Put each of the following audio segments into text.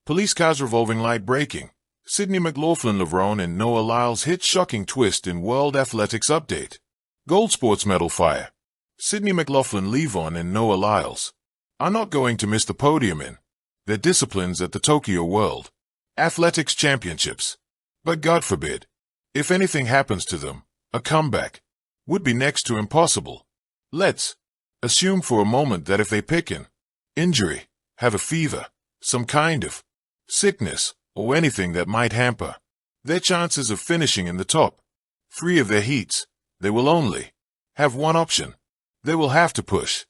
Police cars revolving light breaking. Sydney McLaughlin, Levrone and Noah Lyles hit shocking twist in World Athletics update. Gold sports medal fire. Sydney McLaughlin, Levrone and Noah Lyles are not going to miss the podium in their disciplines at the Tokyo World Athletics Championships. But God forbid, if anything happens to them, a comeback would be next to impossible. Let's assume for a moment that if they pick an injury, have a fever, some kind of sickness, or anything that might hamper their chances of finishing in the top three of their heats, they will only have one option. They will have to push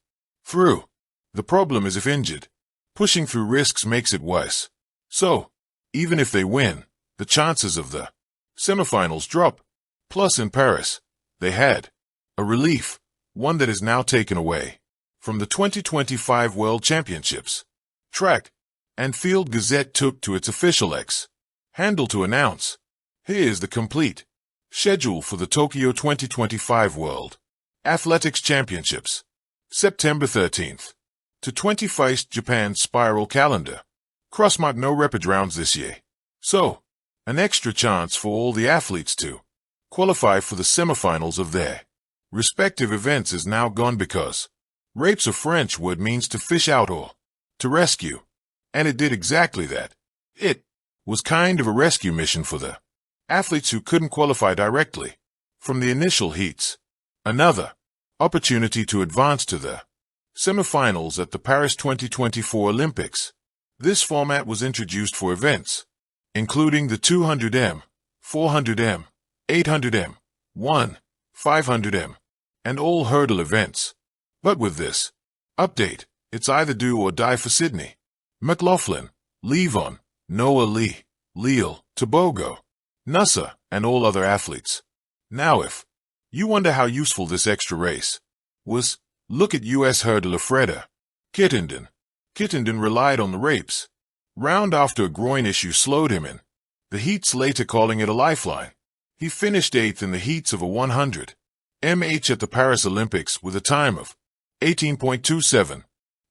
through. The problem is if injured, pushing through risks makes it worse. So, even if they win, the chances of the semifinals drop. Plus in Paris, they had a relief, one that is now taken away from the 2025 World Championships. Track and Field Gazette took to its official X handle to announce, here is the complete schedule for the Tokyo 2025 World Athletics Championships, September 13th to 21st. Japan spiral calendar. Crossmark no repage rounds this year. So, an extra chance for all the athletes to qualify for the semifinals of their respective events is now gone because rape's a French word means to fish out or to rescue. And it did exactly that. It was kind of a rescue mission for the athletes who couldn't qualify directly from the initial heats. Another opportunity to advance to the semifinals at the Paris 2024 Olympics. This format was introduced for events including the 200m, 400m, 800m, 500m, and all hurdle events. But with this update, it's either do or die for Sydney McLaughlin, Levrone, Noah Lyles, Tobago, Nusa, and all other athletes. Now if you wonder how useful this extra race was, look at U.S. hurdler Freda Kittenden. Kittenden relied on the rapes round after a groin issue slowed him in the heats, later calling it a lifeline. He finished 8th in the heats of a 100 mh at the Paris Olympics with a time of 18.27.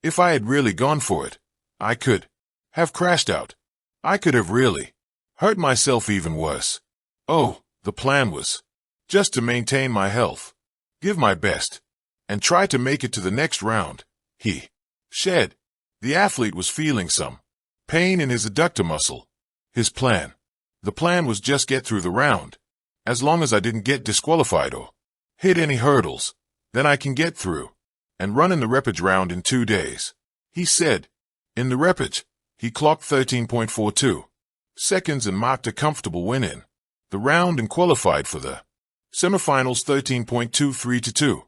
If I had really gone for it, I could have crashed out. I could have really hurt myself even worse. Oh, the plan was just to maintain my health, give my best, and try to make it to the next round. He said. The athlete was feeling some pain in his adductor muscle. The plan was just get through the round. As long as I didn't get disqualified or hit any hurdles, then I can get through and run in the repage round in 2 days. He said. In the repage, he clocked 13.42 seconds and marked a comfortable win in the round and qualified for the semifinals 13.23 to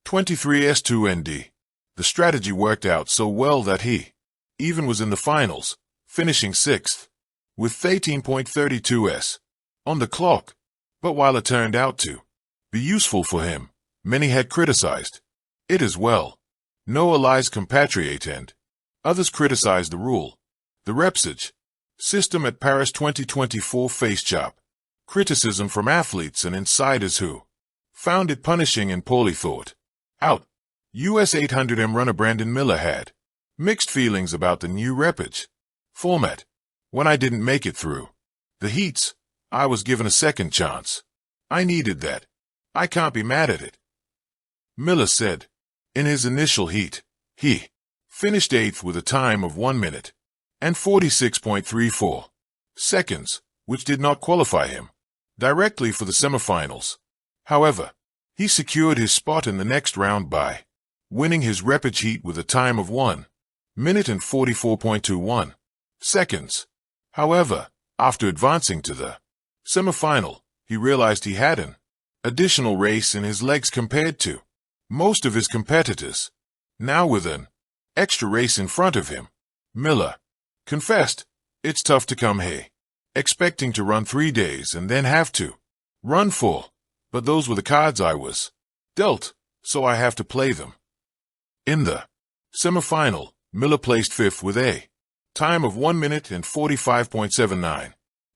23s2nd. The strategy worked out so well that he even was in the finals, finishing 6th with 13.32s on the clock. But while it turned out to be useful for him, many had criticized it as well. Noah Lyles' compatriot and others criticized the rule. The repsage system at Paris 2024 faced sharp criticism from athletes and insiders who found it punishing and poorly thought out. US 800m runner Brandon Miller had mixed feelings about the new repage format. When I didn't make it through the heats, I was given a second chance. I needed that. I can't be mad at it. Miller said. In his initial heat, he finished 8th with a time of 1 minute and 46.34 seconds, which did not qualify him directly for the semifinals. However, he secured his spot in the next round by winning his repage heat with a time of 1 minute and 44.21 seconds. However, after advancing to the semifinal, he realized he had an additional race in his legs compared to most of his competitors. Now with an extra race in front of him, Miller confessed, it's tough to come here expecting to run 3 days and then have to run 4, but those were the cards I was dealt, so I have to play them. In the semifinal, Miller placed 5th with a time of 1 minute and 45.79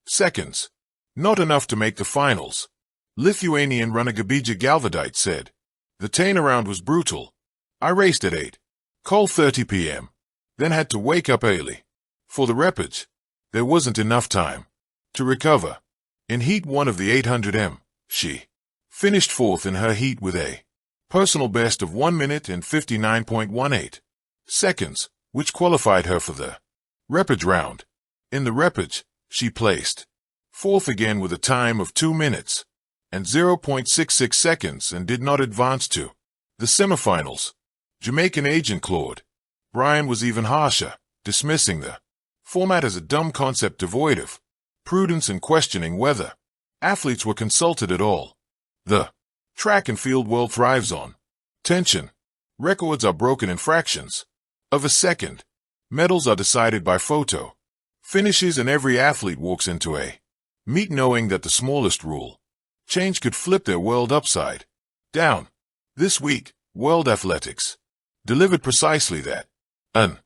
seconds. Not enough to make the finals. Lithuanian runner Gabija Galvadite said. The turnaround was brutal. I raced at 8:30 p.m., then had to wake up early for the repage. There wasn't enough time to recover. In Heat 1 of the 800m, she finished fourth in her heat with a personal best of 1 minute and 59.18 seconds, which qualified her for the repechage round. In the repechage, she placed fourth again with a time of 2 minutes and 0.66 seconds and did not advance to the semifinals. Jamaican agent Claude Bryan was even harsher, dismissing the format as a dumb concept devoid of prudence and questioning whether athletes were consulted at all. The track and field world thrives on tension. Records are broken in fractions of a second. Medals are decided by photo finishes, and every athlete walks into a meet knowing that the smallest rule change could flip their world upside down. This week, World Athletics delivered precisely that. An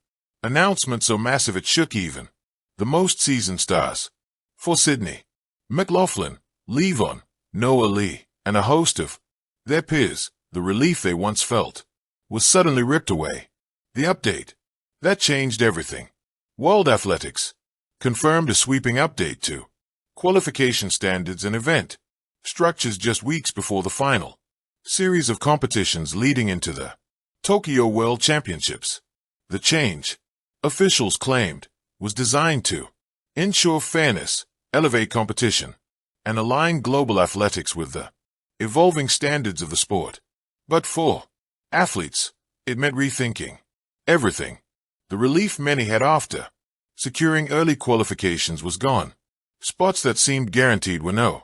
announcement so massive it shook even the most seasoned stars. For Sydney, McLaughlin, Levrone, Noah Lee, and a host of their peers, the relief they once felt was suddenly ripped away. The update that changed everything. World Athletics confirmed a sweeping update to qualification standards and event structures just weeks before the final series of competitions leading into the Tokyo World Championships. The change, officials claimed, was designed to ensure fairness, elevate competition, and align global athletics with the evolving standards of the sport. But for athletes, it meant rethinking everything. The relief many had after securing early qualifications was gone. Spots that seemed guaranteed were no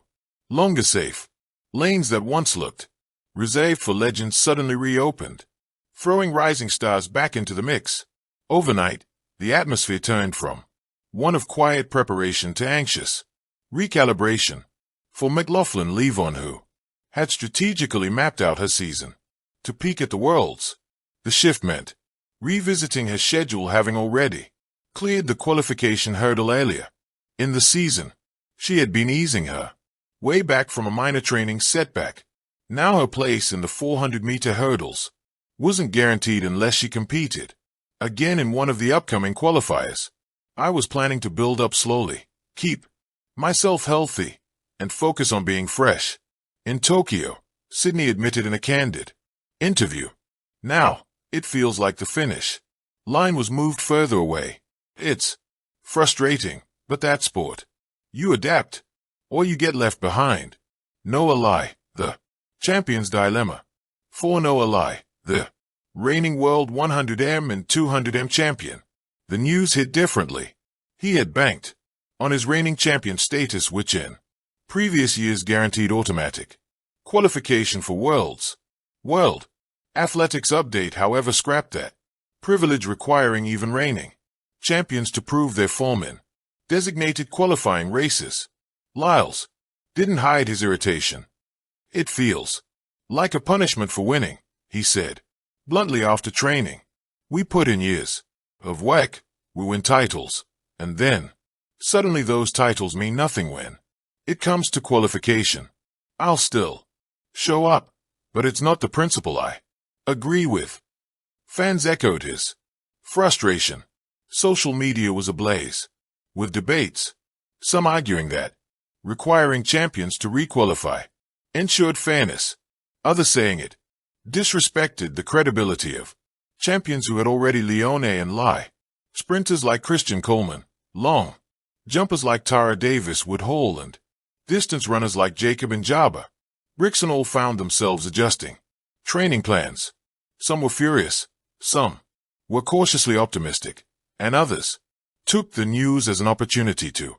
longer safe. Lanes that once looked reserved for legends suddenly reopened, throwing rising stars back into the mix. Overnight, the atmosphere turned from one of quiet preparation to anxious recalibration. For McLaughlin Levrone, who had strategically mapped out her season to peak at the Worlds, the shift meant revisiting her schedule, having already cleared the qualification hurdle earlier in the season. She had been easing her way back from a minor training setback. Now her place in the 400-meter hurdles wasn't guaranteed unless she competed again in one of the upcoming qualifiers. I was planning to build up slowly, keep myself healthy, and focus on being fresh. In Tokyo, Sydney admitted in a candid interview. Now, it feels like the finish line was moved further away. It's frustrating, but that's sport. You adapt, or you get left behind. Noah Lie, the champion's dilemma. For Noah Lie, the reigning world 100m and 200m champion, the news hit differently. He had banked on his reigning champion status, which in previous years guaranteed automatic qualification for Worlds. World Athletics update, however, scrapped that privilege, requiring even reigning champions to prove their form in designated qualifying races. Lyles didn't hide his irritation. It feels like a punishment for winning, he said bluntly after training. We put in years of work, we win titles, and then suddenly those titles mean nothing when it comes to qualification. I'll still show up, but it's not the principle I agree with. Fans echoed his frustration. Social media was ablaze with debates, some arguing that requiring champions to requalify ensured fairness, others saying it disrespected the credibility of champions who had already Leone and Lie. Sprinters like Christian Coleman, long jumpers like Tara Davis Wood Hall, and distance runners like Jacob and Jabba Rickson all found themselves adjusting training plans. Some were furious, some were cautiously optimistic, and others took the news as an opportunity to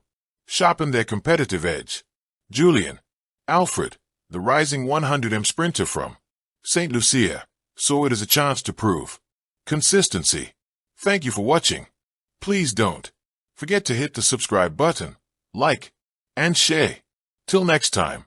sharpen their competitive edge. Julian Alfred, the rising 100m sprinter from St. Lucia, saw it as a chance to prove consistency. Thank you for watching. Please don't forget to hit the subscribe button, like, and share. Till next time.